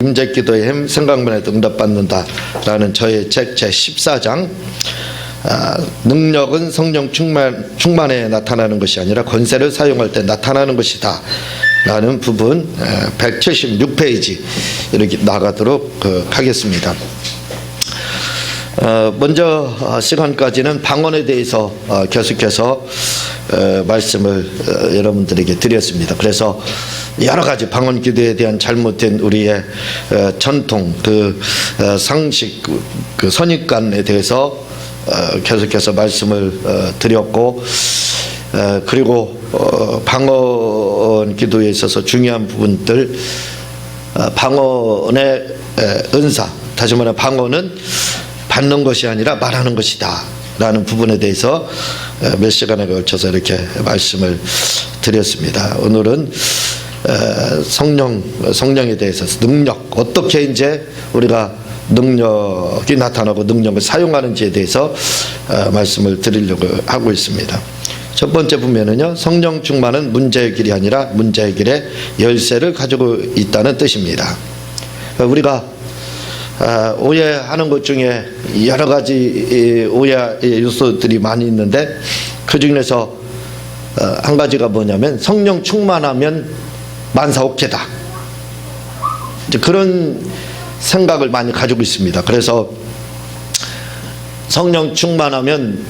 임재기도의 힘 생각만 해도 응답받는다라는 저의 책 제14장 능력은 성령 충만에 나타나는 것이 아니라 권세를 사용할 때 나타나는 것이다 라는 부분 176페이지 이렇게 나가도록 하겠습니다. 먼저 시간까지는 방언에 대해서 계속해서 말씀을 여러분들에게 드렸습니다. 그래서 여러 가지 방언 기도에 대한 잘못된 우리의 전통, 상식, 선입관에 대해서 계속해서 말씀을 드렸고, 그리고 방언 기도에 있어서 중요한 부분들, 방언의 은사, 다시 말하면 방언은 받는 것이 아니라 말하는 것이다 라는 부분에 대해서 몇 시간에 걸쳐서 이렇게 말씀을 드렸습니다. 오늘은 성령에 대해서 능력, 어떻게 이제 우리가 능력이 나타나고 능력을 사용하는지에 대해서 말씀을 드리려고 하고 있습니다. 첫 번째 보면은요, 성령 충만은 문제의 길이 아니라 문제의 길에 열쇠를 가지고 있다는 뜻입니다. 우리가 오해하는 것 중에 여러 가지 오해 요소들이 많이 있는데, 그 중에서 한 가지가 뭐냐면 성령 충만하면 만사오케다, 그런 생각을 많이 가지고 있습니다. 그래서 성령 충만하면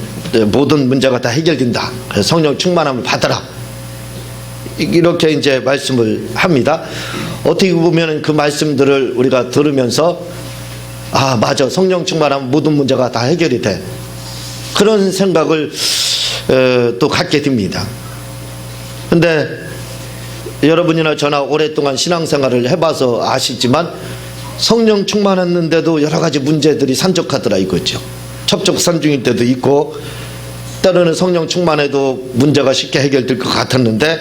모든 문제가 다 해결된다, 그래서 성령 충만함을 받아라, 이렇게 이제 말씀을 합니다. 어떻게 보면 그 말씀들을 우리가 들으면서 아, 맞아, 성령 충만하면 모든 문제가 다 해결이 돼, 그런 생각을 또 갖게 됩니다. 근데 여러분이나 저나 오랫동안 신앙생활을 해봐서 아시지만 성령 충만했는데도 여러 가지 문제들이 산적하더라 이거죠. 첩첩산중일 때도 있고, 때로는 성령 충만해도 문제가 쉽게 해결될 것 같았는데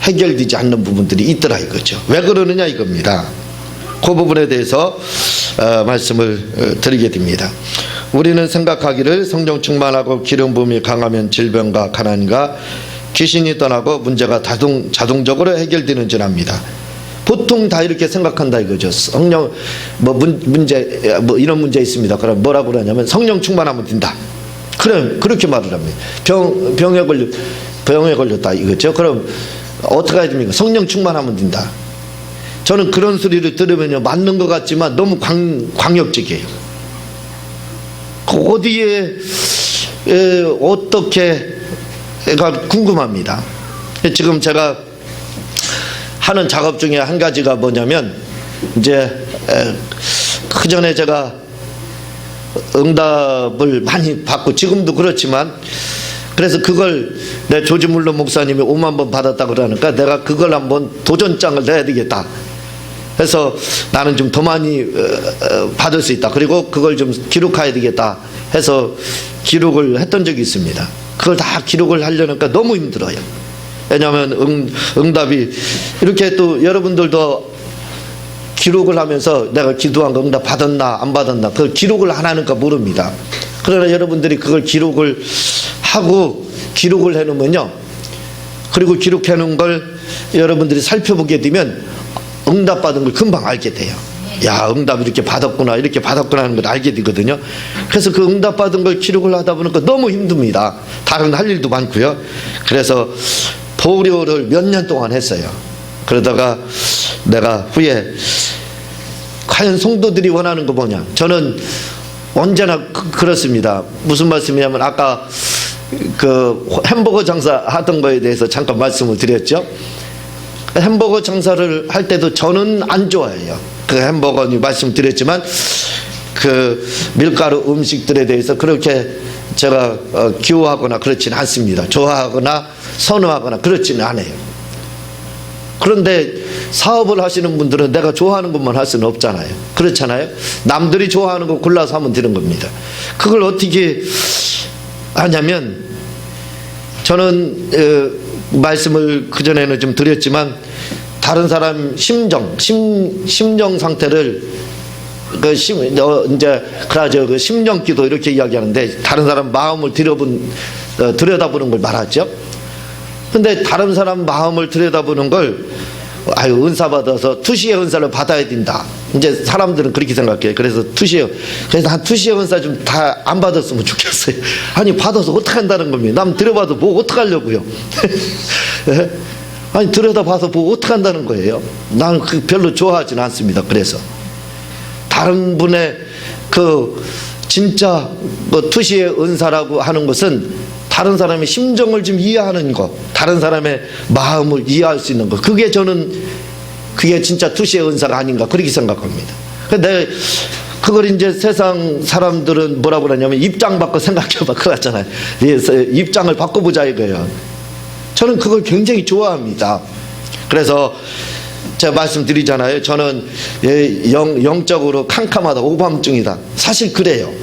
해결되지 않는 부분들이 있더라 이거죠. 왜 그러느냐 이겁니다. 그 부분에 대해서 말씀을 드리게 됩니다. 우리는 생각하기를 성령 충만하고 기름 부음이 강하면 질병과 가난과 귀신이 떠나고 문제가 자동적으로 해결되는 줄 압니다. 보통 다 이렇게 생각한다 이거죠. 성령 문제 이런 문제 있습니다. 그럼 뭐라고 그러냐면 성령 충만하면 된다, 그럼 그렇게 말을 합니다. 병에 걸렸다 이거죠. 그럼 어떻게 해야 됩니까? 성령 충만하면 된다. 저는 그런 소리를 들으면요, 맞는 것 같지만 너무 광역적이에요. 어디에 어떻게가 궁금합니다. 지금 제가 하는 작업 중에 한 가지가 뭐냐면, 이제 그전에 제가 응답을 많이 받고 지금도 그렇지만, 그래서 그걸 내 조지 물러 목사님이 5만 번 받았다 그러니까 내가 그걸 한번 도전장을 내야 되겠다 해서 나는 좀 더 많이 받을 수 있다, 그리고 그걸 좀 기록해야 되겠다 해서 기록을 했던 적이 있습니다. 그걸 다 기록을 하려니까 너무 힘들어요. 왜냐하면 응답이 이렇게, 또 여러분들도 기록을 하면서 내가 기도한 거 응답 받았나 안 받았나 그걸 기록을 안 하니까 모릅니다. 그러나 여러분들이 그걸 기록을 하고 기록을 해놓으면요, 그리고 기록해 놓은 걸 여러분들이 살펴보게 되면 응답 받은 걸 금방 알게 돼요. 야, 응답 이렇게 받았구나 하는 걸 알게 되거든요. 그래서 그 응답 받은 걸 기록을 하다 보니까 너무 힘듭니다. 다른 할 일도 많고요. 그래서 보료를 몇 년 동안 했어요. 그러다가 내가 후에 과연 성도들이 원하는 거 뭐냐, 저는 언제나 그렇습니다. 무슨 말씀이냐면, 아까 그 햄버거 장사 하던 거에 대해서 잠깐 말씀을 드렸죠. 햄버거 장사를 할 때도 저는 안 좋아해요. 그 햄버거니 말씀드렸지만 그 밀가루 음식들에 대해서 그렇게 제가 기호하거나 그렇지는 않습니다. 좋아하거나 선호하거나 그렇지는 않아요. 그런데 사업을 하시는 분들은 내가 좋아하는 것만 할 수는 없잖아요. 그렇잖아요. 남들이 좋아하는 거 골라서 하면 되는 겁니다. 그걸 어떻게 하냐면, 저는 말씀을 그전에는 좀 드렸지만 다른 사람 심정 상태를 이제 그러죠. 그 심령기도 이렇게 이야기하는데, 다른 사람 마음을 들여다보는 걸 말하죠. 근데 다른 사람 마음을 들여다보는 걸 아유 은사 받아서 투시의 은사를 받아야 된다. 이제 사람들은 그렇게 생각해요. 그래서 한 투시의 은사 좀 다 안 받았으면 좋겠어요. 아니 받아서 어떻게 한다는 겁니다. 남 들여봐도 뭐 어떻게 하려고요. 네? 아니 들여다봐서 뭐 어떻게 한다는 거예요. 나는 그 별로 좋아하지는 않습니다. 그래서 다른 분의 그 진짜 뭐 투시의 은사라고 하는 것은 다른 사람의 심정을 좀 이해하는 것, 다른 사람의 마음을 이해할 수 있는 것, 그게 진짜 투시의 은사가 아닌가 그렇게 생각합니다. 근데 그걸 이제 세상 사람들은 뭐라고 그러냐면 입장 바꿔 생각해봐 그러잖아요. 입장을 바꿔보자 이거예요. 저는 그걸 굉장히 좋아합니다. 그래서 제가 말씀드리잖아요. 저는 영적으로 캄캄하다, 오밤중이다. 사실 그래요.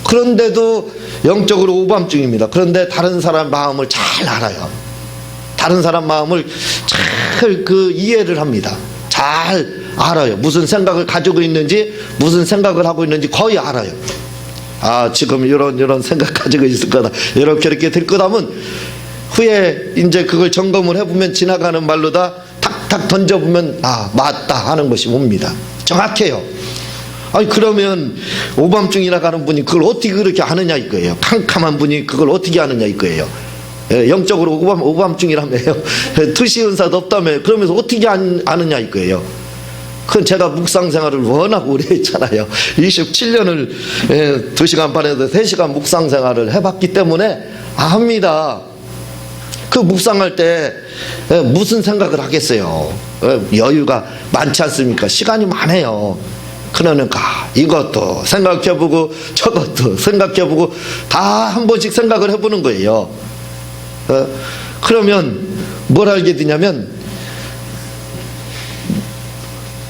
그런데도 영적으로 오밤중입니다. 그런데 다른 사람 마음을 잘 알아요. 다른 사람 마음을 잘 이해를 합니다. 잘 알아요. 무슨 생각을 가지고 있는지, 무슨 생각을 하고 있는지 거의 알아요. 아, 지금 이런 생각 가지고 있을 거다. 이렇게 될 거다면 후에 이제 그걸 점검을 해보면 지나가는 말로다 탁탁 던져보면 아, 맞다 하는 것이 옵니다. 정확해요. 아니 그러면 오밤중이라고 하는 분이 그걸 어떻게 그렇게 아느냐 이거예요. 캄캄한 분이 그걸 어떻게 아느냐 이거예요. 영적으로 오밤중이라며요. 투시 은사도 없다며. 그러면서 어떻게 아느냐 이거예요. 그건 제가 묵상 생활을 워낙 오래 했잖아요. 27년을 2시간 반에서 3시간 묵상 생활을 해봤기 때문에 압니다. 그 묵상할 때 무슨 생각을 하겠어요. 여유가 많지 않습니까? 시간이 많아요. 그러니까 이것도 생각해보고 저것도 생각해보고 다 한 번씩 생각을 해보는 거예요. 그러면 뭘 알게 되냐면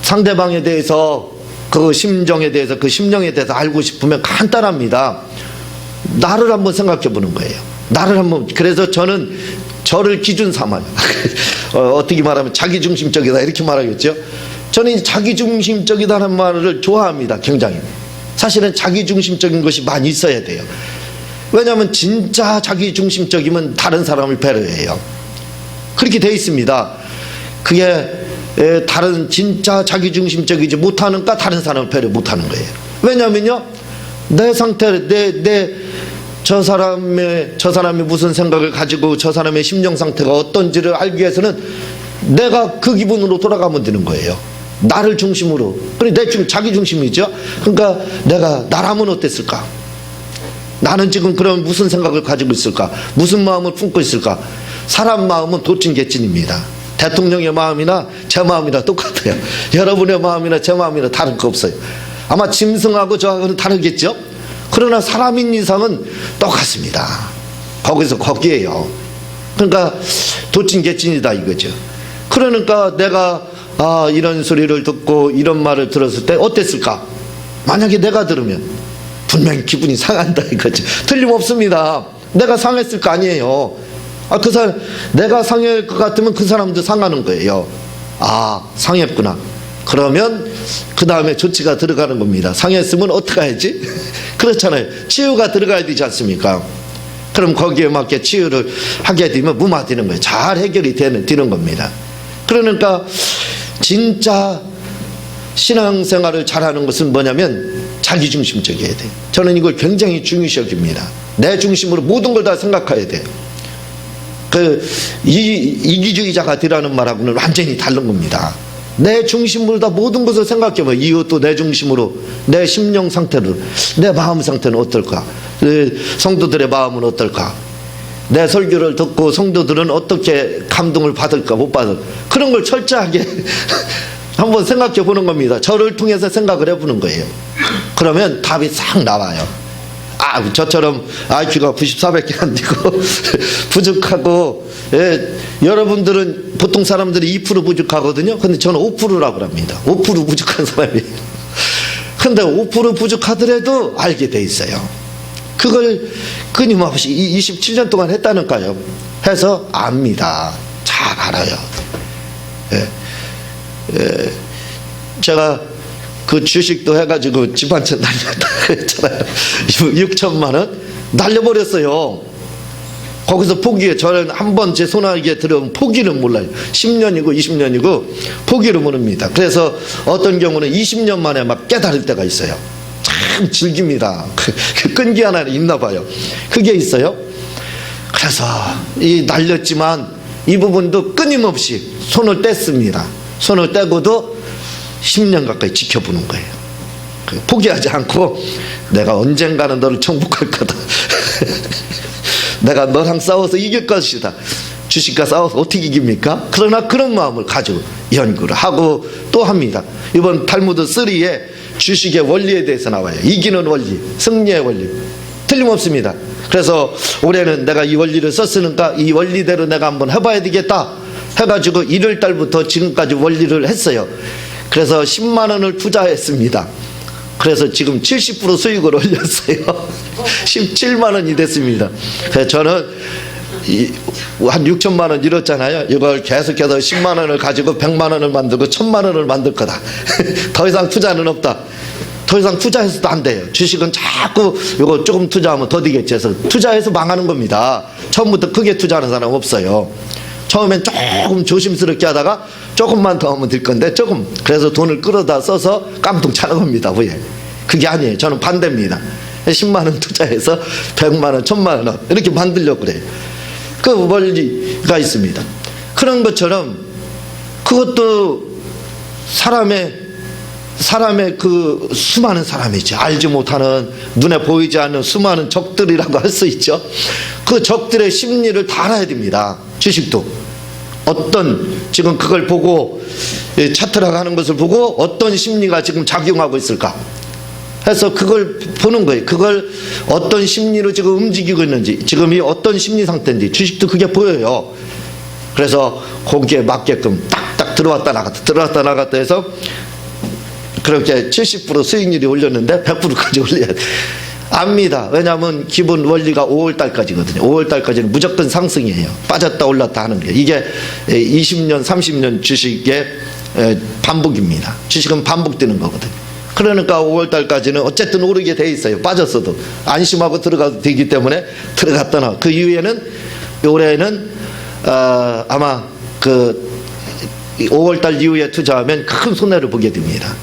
상대방에 대해서 그 심정에 대해서 그 심령에 대해서 알고 싶으면 간단합니다. 나를 한번 생각해 보는 거예요. 나를 한번. 그래서 저는 저를 기준 삼아요. 어떻게 말하면 자기중심적이다 이렇게 말하겠죠. 저는 자기중심적이다는 말을 좋아합니다. 굉장히. 사실은 자기중심적인 것이 많이 있어야 돼요. 왜냐하면 진짜 자기중심적이면 다른 사람을 배려해요. 그렇게 돼 있습니다. 그게 다른 진짜 자기중심적이지 못하니까 다른 사람을 배려 못하는 거예요. 왜냐하면요, 내 상태, 저 사람이 무슨 생각을 가지고 저 사람의 심령 상태가 어떤지를 알기 위해서는 내가 그 기분으로 돌아가면 되는 거예요. 나를 중심으로. 그러니까 내 자기 중심이죠. 그러니까 내가 나라면 어땠을까? 나는 지금 그럼 무슨 생각을 가지고 있을까? 무슨 마음을 품고 있을까? 사람 마음은 도찐개찐입니다. 대통령의 마음이나 제 마음이나 똑같아요. 여러분의 마음이나 제 마음이나 다른 거 없어요. 아마 짐승하고 저하고는 다르겠죠? 그러나 사람인 이상은 똑같습니다. 거기에요. 그러니까 도찐개찐이다 이거죠. 그러니까 내가 이런 소리를 듣고 이런 말을 들었을 때 어땠을까? 만약에 내가 들으면 분명히 기분이 상한다 이거죠. 틀림없습니다. 내가 상했을 거 아니에요. 그 사람, 내가 상할 것 같으면 그 사람도 상하는 거예요. 상했구나. 그러면 그 다음에 조치가 들어가는 겁니다. 상했으면 어떡해야지? 그렇잖아요. 치유가 들어가야 되지 않습니까? 그럼 거기에 맞게 치유를 하게 되면 무마되는 거예요. 잘 해결이 되는 겁니다. 그러니까 진짜 신앙생활을 잘하는 것은 뭐냐면 자기중심적이어야 돼요. 저는 이걸 굉장히 중요시 여깁니다. 내 중심으로 모든 걸 다 생각해야 돼요. 이기주의자가 되라는 말하고는 완전히 다른 겁니다. 내 중심으로 다 모든 것을 생각해봐요. 이것도 내 중심으로, 내 심령 상태로, 내 마음 상태는 어떨까? 성도들의 마음은 어떨까? 내 설교를 듣고 성도들은 어떻게 감동을 받을까 못 받을까? 그런 걸 철저하게 한번 생각해 보는 겁니다. 저를 통해서 생각을 해보는 거예요. 그러면 답이 싹 나와요. 저처럼 IQ가 94밖에 안 되고 부족하고, 여러분들은 보통 사람들이 2% 부족하거든요. 근데 저는 5%라고 합니다. 5% 부족한 사람이에요. 근데 5% 부족하더라도 알게 돼 있어요. 그걸 끊임없이 27년 동안 했다니까요. 해서 압니다. 잘 알아요. 제가 그 주식도 해가지고 집 한 채 날렸다 했잖아요. 6천만 원 날려버렸어요. 거기서 포기해. 저는 한 번 제 손아귀에 들어오면 포기는 몰라요. 10년이고 20년이고 포기를 모릅니다. 그래서 어떤 경우는 20년 만에 막 깨달을 때가 있어요. 참 즐깁니다. 그 끈기 하나 있나 봐요. 그게 있어요. 그래서 이 날렸지만 이 부분도 끊임없이 손을 뗐습니다. 손을 떼고도 10년 가까이 지켜보는 거예요. 포기하지 않고 내가 언젠가는 너를 정복할 거다. 내가 너랑 싸워서 이길 것이다. 주식과 싸워서 어떻게 이깁니까? 그러나 그런 마음을 가지고 연구를 하고 또 합니다. 이번 탈무드 3에 주식의 원리에 대해서 나와요. 이기는 원리, 승리의 원리. 틀림없습니다. 그래서 올해는 내가 이 원리를 썼으니까 이 원리대로 내가 한번 해봐야 되겠다 해가지고 1월 달부터 지금까지 원리를 했어요. 그래서 10만 원을 투자했습니다. 그래서 지금 70% 수익을 올렸어요. 17만 원이 됐습니다. 그래서 저는 한 6천만 원 잃었잖아요. 이걸 계속해서 10만 원을 가지고 100만 원을 만들고 1000만 원을 만들 거다. 더 이상 투자는 없다. 더 이상 투자해서도 안 돼요. 주식은 자꾸 이거 조금 투자하면 더 되겠지 해서 투자해서 망하는 겁니다. 처음부터 크게 투자하는 사람 없어요. 처음엔 조금 조심스럽게 하다가 조금만 더 하면 될 건데 조금, 그래서 돈을 끌어다 써서 깜통 차는 겁니다. 후에. 그게 아니에요. 저는 반대입니다. 10만 원 투자해서 100만 원, 1000만 원 이렇게 만들려고 그래요. 그 원리가 있습니다. 그런 것처럼 그것도 사람의 그 수많은 사람이죠. 알지 못하는, 눈에 보이지 않는 수많은 적들이라고 할 수 있죠. 그 적들의 심리를 다 알아야 됩니다. 주식도 어떤, 지금 그걸 보고 차트라고 하는 것을 보고 어떤 심리가 지금 작용하고 있을까 해서 그걸 보는 거예요. 그걸 어떤 심리로 지금 움직이고 있는지, 지금이 어떤 심리 상태인지 주식도 그게 보여요. 그래서 거기에 맞게끔 딱딱 들어왔다 나갔다 해서 그렇게 70% 수익률이 올렸는데 100%까지 올려야 돼. 압니다. 왜냐하면 기본 원리가 5월달까지거든요. 5월달까지는 무조건 상승이에요. 빠졌다 올랐다 하는 게. 이게 20년 30년 주식의 반복입니다. 주식은 반복되는 거거든요. 그러니까 5월달까지는 어쨌든 오르게 돼 있어요. 빠졌어도 안심하고 들어가도 되기 때문에 들어갔다 나와. 그 이후에는 올해는 아마 그 5월달 이후에 투자하면 큰 손해를 보게 됩니다.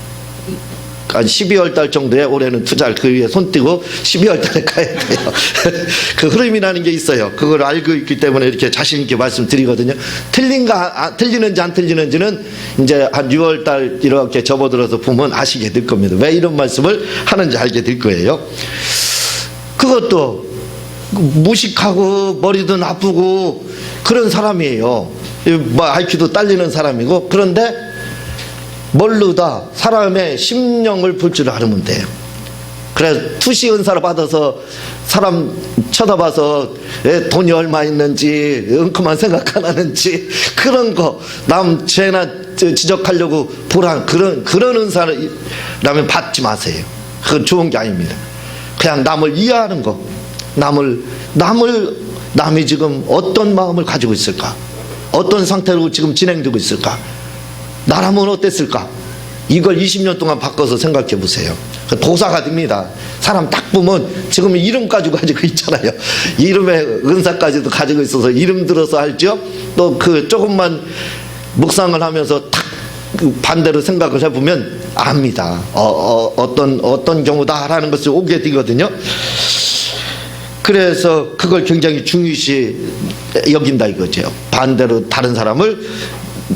한 12월 달 정도에 올해는 투자를 그 위에 손 띄고 12월 달에 가야 돼요. 그 흐름이라는 게 있어요. 그걸 알고 있기 때문에 이렇게 자신 있게 말씀드리거든요. 틀리는지 안 틀리는지는 이제 한 6월 달 이렇게 접어들어서 보면 아시게 될 겁니다. 왜 이런 말씀을 하는지 알게 될 거예요. 그것도 무식하고 머리도 나쁘고 그런 사람이에요. 뭐 IQ도 딸리는 사람이고, 그런데 모르다 사람의 심령을 볼 줄 알으면 돼요. 그래서 투시 은사를 받아서 사람 쳐다봐서 돈이 얼마 있는지 은큼한 생각 안 하는지 그런 거 남 죄나 지적하려고 보란 그런 은사라면 받지 마세요. 그건 좋은 게 아닙니다. 그냥 남을 이해하는 거, 남이 지금 어떤 마음을 가지고 있을까, 어떤 상태로 지금 진행되고 있을까, 나라면 어땠을까, 이걸 20년 동안 바꿔서 생각해 보세요. 도사가 됩니다. 사람 딱 보면 지금 이름까지 가지고 있잖아요. 이름에 은사까지도 가지고 있어서 이름 들어서 알죠. 또 그 조금만 묵상을 하면서 탁 반대로 생각을 해보면 압니다. 어떤 경우다라는 것을 오게 되거든요. 그래서 그걸 굉장히 중요시 여긴다 이거죠. 반대로 다른 사람을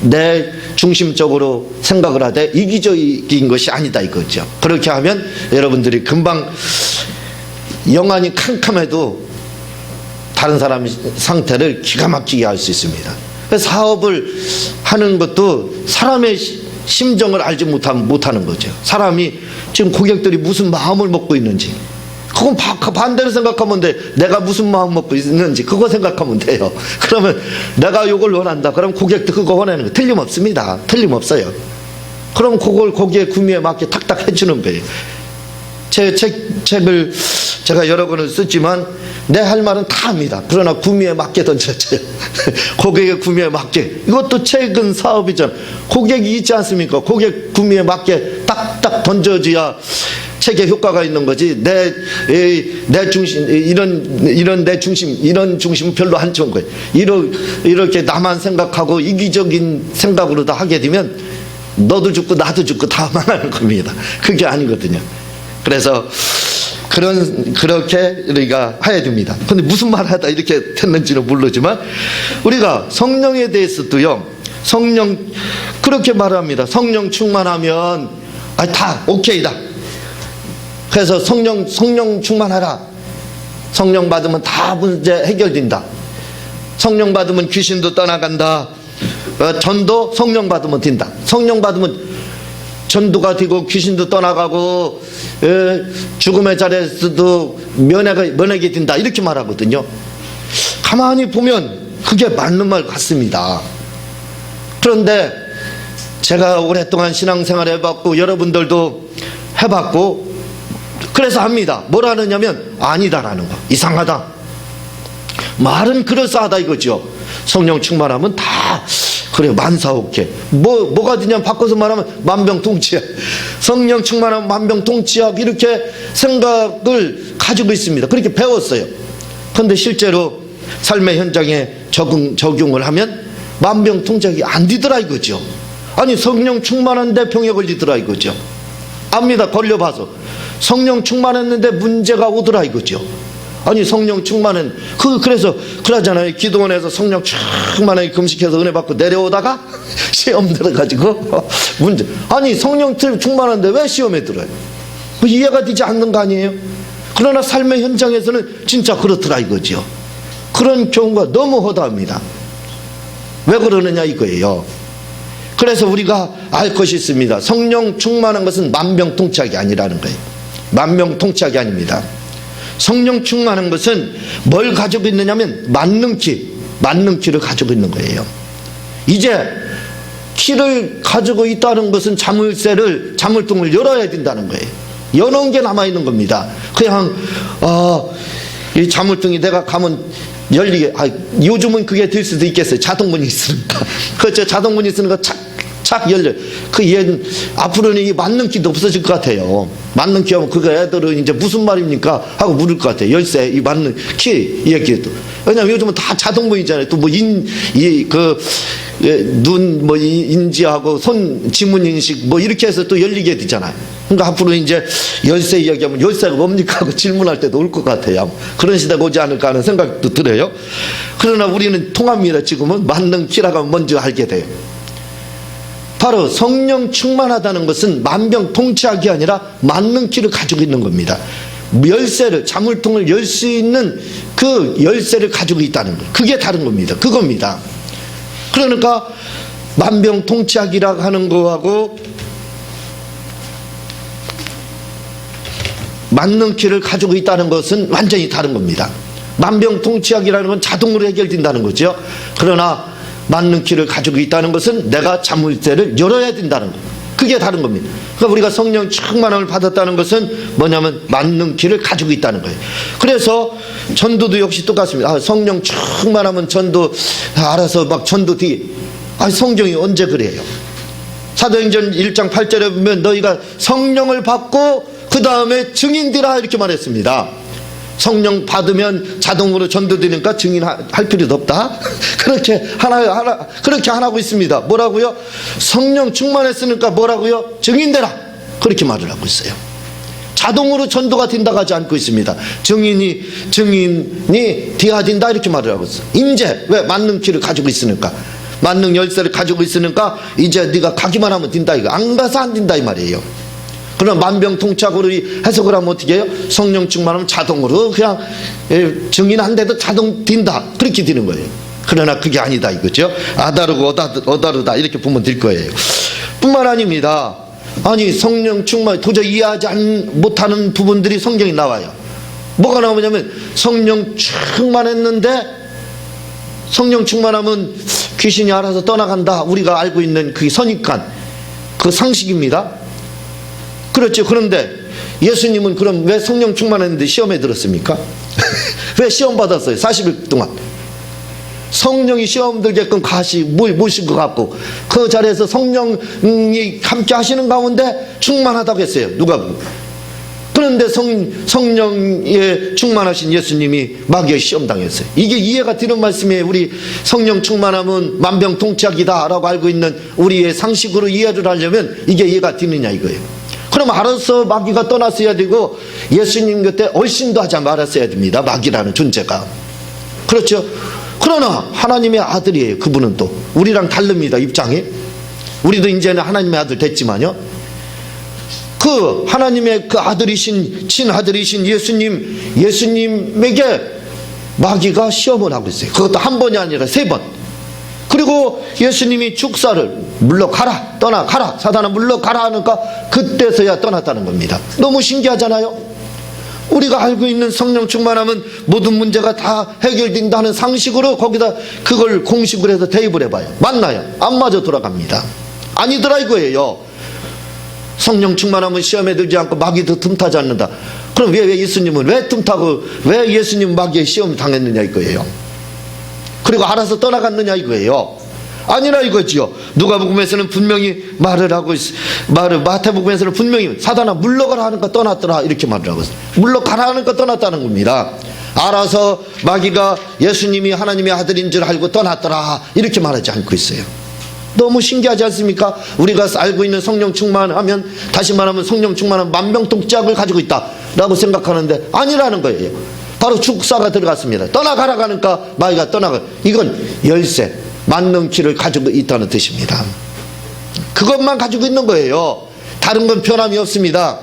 내 중심적으로 생각을 하되 이기적인 것이 아니다 이거죠. 그렇게 하면 여러분들이 금방 영안이 캄캄해도 다른 사람의 상태를 기가 막히게 알 수 있습니다. 사업을 하는 것도 사람의 심정을 알지 못하는 거죠. 사람이 지금 고객들이 무슨 마음을 먹고 있는지, 그건 반대로 생각하면 돼. 내가 무슨 마음 먹고 있는지 그거 생각하면 돼요. 그러면 내가 이걸 원한다. 그럼 고객도 그거 원하는 거 틀림없습니다. 틀림없어요. 그럼 그걸 거기에 구미에 맞게 탁탁 해주는 거예요. 제 책을 제가 여러 권을 썼지만 내 할 말은 다 합니다. 그러나 구미에 맞게 던져줘요. 고객의 구미에 맞게. 이것도 책은 사업이잖아요. 고객이 있지 않습니까? 고객 구미에 맞게 딱딱 던져줘야 책에 효과가 있는 거지. 내 중심, 이런 내 중심, 이런 중심은 별로 안 좋은 거예요. 이렇게 나만 생각하고 이기적인 생각으로 다 하게 되면 너도 죽고 나도 죽고 다 망하는 겁니다. 그게 아니거든요. 그래서 그렇게 우리가 해야 됩니다. 근데 무슨 말 하다 이렇게 됐는지는 모르지만, 우리가 성령에 대해서도요, 성령, 그렇게 말합니다. 성령 충만하면, 다 오케이다. 그래서 성령 충만하라. 성령 받으면 다 문제 해결된다. 성령 받으면 귀신도 떠나간다. 전도 성령 받으면 된다. 성령 받으면 전도가 되고 귀신도 떠나가고 죽음의 자리에서도 면하게 된다. 이렇게 말하거든요. 가만히 보면 그게 맞는 말 같습니다. 그런데 제가 오랫동안 신앙생활 해봤고 여러분들도 해봤고 그래서 합니다. 뭐라느냐면 아니다라는 거. 이상하다. 말은 그럴싸하다 이거죠. 성령 충만하면 다 그래 만사오케. 뭐가 되냐면 바꿔서 말하면 만병통치약. 성령 충만하면 만병통치약, 이렇게 생각을 가지고 있습니다. 그렇게 배웠어요. 그런데 실제로 삶의 현장에 적용을 하면 만병통치약이 안 되더라 이거죠. 아니 성령 충만한데 병에 걸리더라 이거죠. 압니다. 걸려봐서 성령 충만했는데 문제가 오더라 이거죠. 아니 성령 충만은 그래서 그러잖아요. 기도원에서 성령 충만하게 금식해서 은혜 받고 내려오다가 시험 들어가지고 문제. 아니 성령 충만한데 왜 시험에 들어요? 이해가 되지 않는 거 아니에요? 그러나 삶의 현장에서는 진짜 그렇더라 이거죠. 그런 경우가 너무 허다합니다. 왜 그러느냐 이거예요. 그래서 우리가 알 것이 있습니다. 성령 충만한 것은 만병통치약이 아니라는 거예요. 만병통치약이 아닙니다. 성령 충만한 것은 뭘 가지고 있느냐면 맞는 키를 가지고 있는 거예요. 이제 키를 가지고 있다는 것은 자물통을 열어야 된다는 거예요. 여놓은 게 남아있는 겁니다. 그냥 이 자물통이 내가 가면 열리게, 요즘은 그게 될 수도 있겠어요. 자동문이 있으니까. 그렇죠. 자동문이 있으니까 착 열려. 얘는 앞으로는 이 맞는 키도 없어질 것 같아요. 맞는 키 하면 애들은 이제 무슨 말입니까? 하고 물을 것 같아요. 열쇠, 이 맞는 키, 얘기해도. 왜냐면 요즘은 다 자동문이잖아요. 또 눈, 인지하고 손, 지문인식, 이렇게 해서 또 열리게 되잖아요. 그러니까 앞으로 이제 열쇠 이야기하면 열쇠가 뭡니까? 하고 질문할 때도 올 것 같아요. 그런 시대가 오지 않을까 하는 생각도 들어요. 그러나 우리는 통합니다. 지금은 맞는 키라고 먼저 알게 돼요. 바로 성령 충만하다는 것은 만병통치약이 아니라 맞는 키를 가지고 있는 겁니다. 자물통을 열 수 있는 그 열쇠를 가지고 있다는 것. 그게 다른 겁니다. 그겁니다. 그러니까 만병통치약이라고 하는 거하고 맞는 키를 가지고 있다는 것은 완전히 다른 겁니다. 만병통치약이라는 건 자동으로 해결된다는 거죠. 그러나 맞는 키를 가지고 있다는 것은 내가 자물쇠를 열어야 된다는 것. 그게 다른 겁니다. 그러니까 우리가 성령 충만함을 받았다는 것은 뭐냐면 맞는 키를 가지고 있다는 거예요. 그래서 전도도 역시 똑같습니다. 성령 충만하면 전도 알아서 막 전도 뒤. 성경이 언제 그래요? 사도행전 1장 8절에 보면 너희가 성령을 받고 그 다음에 증인되라 이렇게 말했습니다. 성령 받으면 자동으로 전도되니까 증인할 필요도 없다. 그렇게 그렇게 안 하고 있습니다. 뭐라고요? 성령 충만했으니까 뭐라고요? 증인되라. 그렇게 말을 하고 있어요. 자동으로 전도가 된다고 하지 않고 있습니다. 증인이 돼야 된다 이렇게 말을 하고 있어요. 이제 왜 맞는 키를 가지고 있으니까, 맞는 열쇠를 가지고 있으니까 이제 네가 가기만 하면 된다 이거. 안 가서 안 된다 이 말이에요. 그럼 만병통치약으로 해석을 하면 어떻게 해요? 성령 충만하면 자동으로 그냥 증인한데도 자동 된다 그렇게 되는 거예요. 그러나 그게 아니다 이거죠. 아다르고 어다르다 이렇게 보면 될 거예요. 뿐만 아닙니다. 아니 성령 충만 도저히 이해하지 못하는 부분들이 성경에 나와요. 뭐가 나오냐면 성령 충만했는데 성령 충만하면 귀신이 알아서 떠나간다. 우리가 알고 있는 그 선입관, 그 상식입니다. 그렇죠. 그런데 예수님은 그럼 왜 성령 충만했는데 시험에 들었습니까? 왜 시험 받았어요? 40일 동안 성령이 시험 들게끔 모신 것 같고 그 자리에서 성령이 함께 하시는 가운데 충만하다고 했어요. 누가 그런데 성령에 충만하신 예수님이 마귀의 시험 당했어요. 이게 이해가 되는 말씀이에요. 우리 성령 충만하면 만병통치약이다 라고 알고 있는 우리의 상식으로 이해를 하려면 이게 이해가 되느냐 이거예요. 그럼 알아서 마귀가 떠났어야 되고 예수님 곁에 얼씬도 하지 말았어야 됩니다. 마귀라는 존재가. 그렇죠? 그러나 하나님의 아들이에요. 그분은 또 우리랑 다릅니다. 입장이. 우리도 이제는 하나님의 아들 됐지만요, 그 하나님의 그 아들이신 친아들이신 예수님에게 마귀가 시험을 하고 있어요. 그것도 한 번이 아니라 3번. 그리고 예수님이 축사를 물러가라, 떠나가라, 사단아 물러가라 하니까 그때서야 떠났다는 겁니다. 너무 신기하잖아요. 우리가 알고 있는 성령 충만하면 모든 문제가 다 해결된다는 상식으로 거기다 그걸 공식으로 해서 대입을 해봐요. 맞나요? 안 맞아 돌아갑니다. 아니더라 이거예요. 성령 충만하면 시험에 들지 않고 마귀도 틈타지 않는다. 그럼 왜 예수님은 왜 틈타고 왜 예수님은 마귀의 시험 당했느냐 이거예요. 그리고 알아서 떠나갔느냐 이거예요. 아니라 이거지요. 누가복음에서는 분명히 말을 하고 마태복음에서는 분명히 사단아 물러가라 하니까 떠났더라 이렇게 말을 하고 있어요. 물러가라 하니까 떠났다는 겁니다. 알아서 마귀가 예수님이 하나님의 아들인 줄 알고 떠났더라 이렇게 말하지 않고 있어요. 너무 신기하지 않습니까? 우리가 알고 있는 성령 충만하면, 다시 말하면 성령 충만한 만병통치약을 가지고 있다라고 생각하는데 아니라는 거예요. 바로 축사가 들어갔습니다. 떠나가라 가니까 마귀가 떠나가. 이건 열쇠, 맞는 키를 가지고 있다는 뜻입니다. 그것만 가지고 있는 거예요. 다른 건 변함이 없습니다.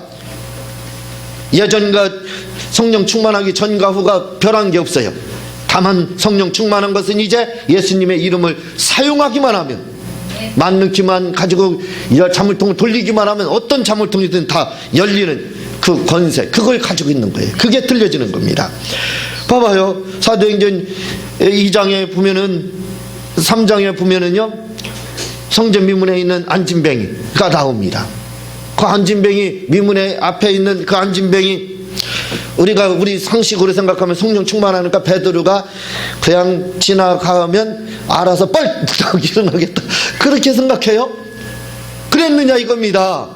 예전과 성령 충만하기 전과 후가 변한 게 없어요. 다만 성령 충만한 것은 이제 예수님의 이름을 사용하기만 하면, 맞는 키만 가지고 자물통을 돌리기만 하면 어떤 자물통이든 다 열리는 그 권세, 그걸 가지고 있는 거예요. 그게 들려지는 겁니다. 봐봐요. 사도행전 2장에 보면은, 3장에 보면은요, 성전 미문에 있는 안진뱅이가 나옵니다. 그 안진뱅이, 미문에 앞에 있는 그 안진뱅이, 우리 상식으로 생각하면 성령 충만하니까 베드로가 그냥 지나가면 알아서 뻘떡 일어나겠다 그렇게 생각해요? 그랬느냐 이겁니다.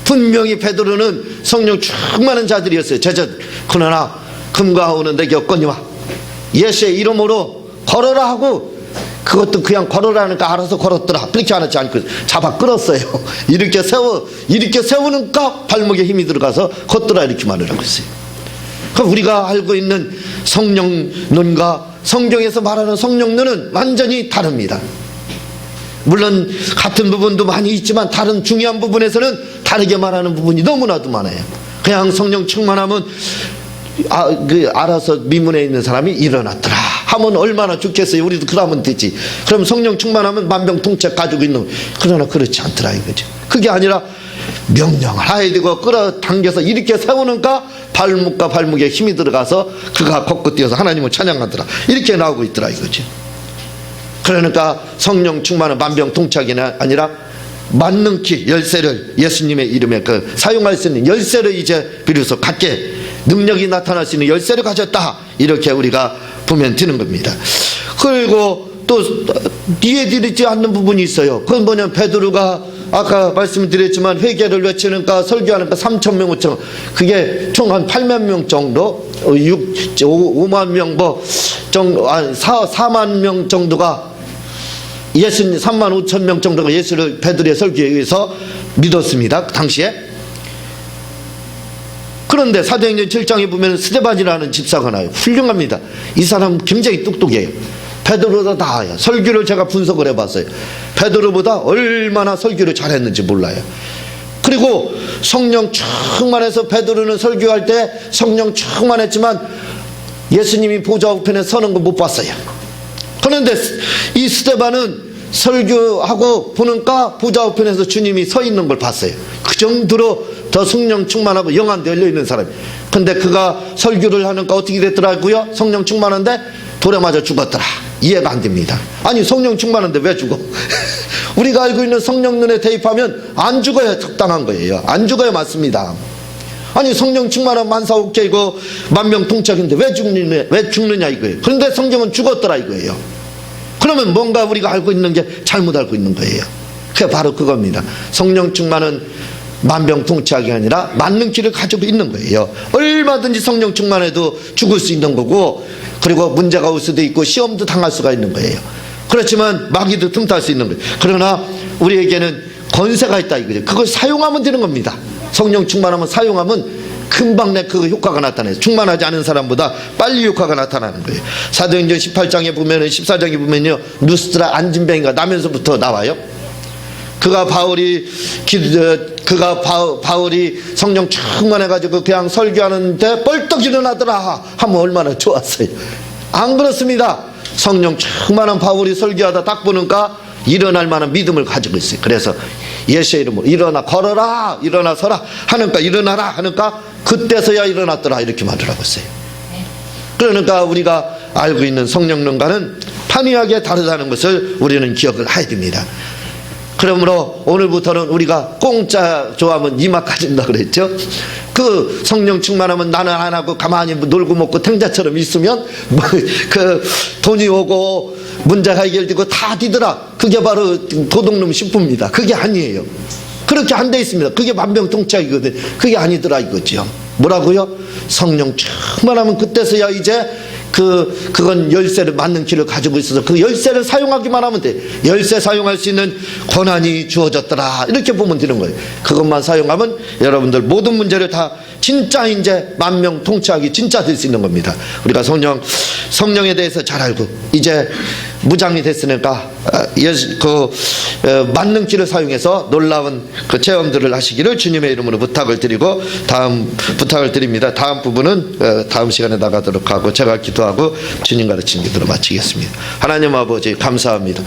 분명히 베드로는 성령 충만한 자들이었어요. 제자들. 그러나 금과 오는 내게 없거니와 예수의 이름으로 걸어라 하고, 그것도 그냥 걸어라 하니까 알아서 걸었더라 그렇게 안 하지 않고 잡아 끌었어요. 이렇게 세우니까 발목에 힘이 들어가서 걷더라 이렇게 말을 하고 있어요. 그럼 우리가 알고 있는 성령론과 성경에서 말하는 성령론은 완전히 다릅니다. 물론 같은 부분도 많이 있지만 다른 중요한 부분에서는 다르게 말하는 부분이 너무나도 많아요. 그냥 성령 충만하면 알아서 미문에 있는 사람이 일어났더라 하면 얼마나 좋겠어요. 우리도 그러면 되지. 그럼 성령 충만하면 만병통치약 가지고 있는, 그러나 그렇지 않더라 이거죠. 그게 아니라 명령을 해야 되고 끌어당겨서 이렇게 세우니까 발목과 발목에 힘이 들어가서 그가 걷고 뛰어서 하나님을 찬양하더라 이렇게 나오고 있더라 이거죠. 그러니까 성령 충만한 만병통치약이 아니라 맞는 키, 열쇠를 예수님의 이름에 사용할 수 있는 열쇠를 이제 비로소 갖게, 능력이 나타날 수 있는 열쇠를 가졌다 이렇게 우리가 보면 되는 겁니다. 그리고 또 이해되지 않는 부분이 있어요. 그건 뭐냐면 베드로가 아까 말씀드렸지만 회개를 외치니까 설교하니까 3,000명 5,000명, 그게 총 한 8만 명 정도, 5만 명 4만 명 정도가 3만 5천 명 정도가 예수를 베드로의 설교에 의해서 믿었습니다. 그 당시에. 그런데 사도행전 7장에 보면 스데반이라는 집사가 나요. 훌륭합니다. 이 사람 굉장히 똑똑해요. 베드로보다 나아요. 설교를 제가 분석을 해봤어요. 베드로보다 얼마나 설교를 잘했는지 몰라요. 그리고 성령 충만해서 베드로는 설교할 때 성령 충만했지만 예수님이 보좌 우편에 서는 거 못 봤어요. 그런데 이 스데반은 설교하고 보니까 보좌 우편에서 주님이 서 있는 걸 봤어요. 그 정도로 더 성령 충만하고 영안도 열려있는 사람이에요. 근데 그가 설교를 하니까 어떻게 됐더라고요? 성령 충만한데 돌에 맞아 죽었더라. 이해가 안 됩니다. 아니 성령 충만한데 왜 죽어? 우리가 알고 있는 성령론에 대입하면 안 죽어야 적당한 거예요. 안 죽어야 맞습니다. 아니 성령 충만한 만사오케이고 만병통치약인데 왜 죽느냐 이거예요. 그런데 성경은 죽었더라 이거예요. 그러면 뭔가 우리가 알고 있는 게 잘못 알고 있는 거예요. 그게 바로 그겁니다. 성령 충만은 만병통치약이 아니라 맞는 길을 가지고 있는 거예요. 얼마든지 성령 충만해도 죽을 수 있는 거고, 그리고 문제가 올 수도 있고 시험도 당할 수가 있는 거예요. 그렇지만 마귀도 틈탈 수 있는 거예요. 그러나 우리에게는 권세가 있다 이거죠. 그걸 사용하면 되는 겁니다. 성령 충만하면 사용하면 금방 그 효과가 나타나요. 충만하지 않은 사람보다 빨리 효과가 나타나는 거예요. 사도행전 18장에 보면은, 14장에 보면요, 누스트라 안진뱅이가 나면서부터 나와요. 그가 바울이 성령 충만해가지고 그냥 설교하는데 벌떡 일어나더라 하면 얼마나 좋았어요. 안 그렇습니다. 성령 충만한 바울이 설교하다 딱 보니까 일어날 만한 믿음을 가지고 있어요. 그래서 예수의 이름으로 일어나 걸어라, 일어나 서라 하니까, 일어나라 하니까 그때서야 일어났더라 이렇게 말을 하고 있어요. 그러니까 우리가 알고 있는 성령론과는 판이하게 다르다는 것을 우리는 기억을 해야 됩니다. 그러므로 오늘부터는 우리가 공짜 좋아하면 이마 가진다 그랬죠. 그 성령 충만하면 나는 안 하고 가만히 놀고 먹고 탱자처럼 있으면 그 돈이 오고 문제가 해결되고 다 뒤더라. 그게 바로 도둑놈 싶습니다. 그게 아니에요. 그렇게 안 돼 있습니다. 그게 만병통치약이거든. 그게 아니더라 이거죠. 뭐라고요? 성령 충만하면 그때서야 이제 그건 열쇠를 맞는 길을 가지고 있어서 그 열쇠를 사용하기만 하면 돼. 열쇠 사용할 수 있는 권한이 주어졌더라 이렇게 보면 되는 거예요. 그것만 사용하면 여러분들 모든 문제를 다 진짜 이제 만병통치약이 진짜 될 수 있는 겁니다. 우리가 성령에 대해서 잘 알고 이제 무장이 됐으니까 맞는 길을 사용해서 놀라운 그 체험들을 하시기를 주님의 이름으로 부탁을 드리고, 부탁을 드립니다. 다음 부분은 다음 시간에 나가도록 하고 제가 기도하고 주님 가르치는 기도로 마치겠습니다. 하나님 아버지 감사합니다.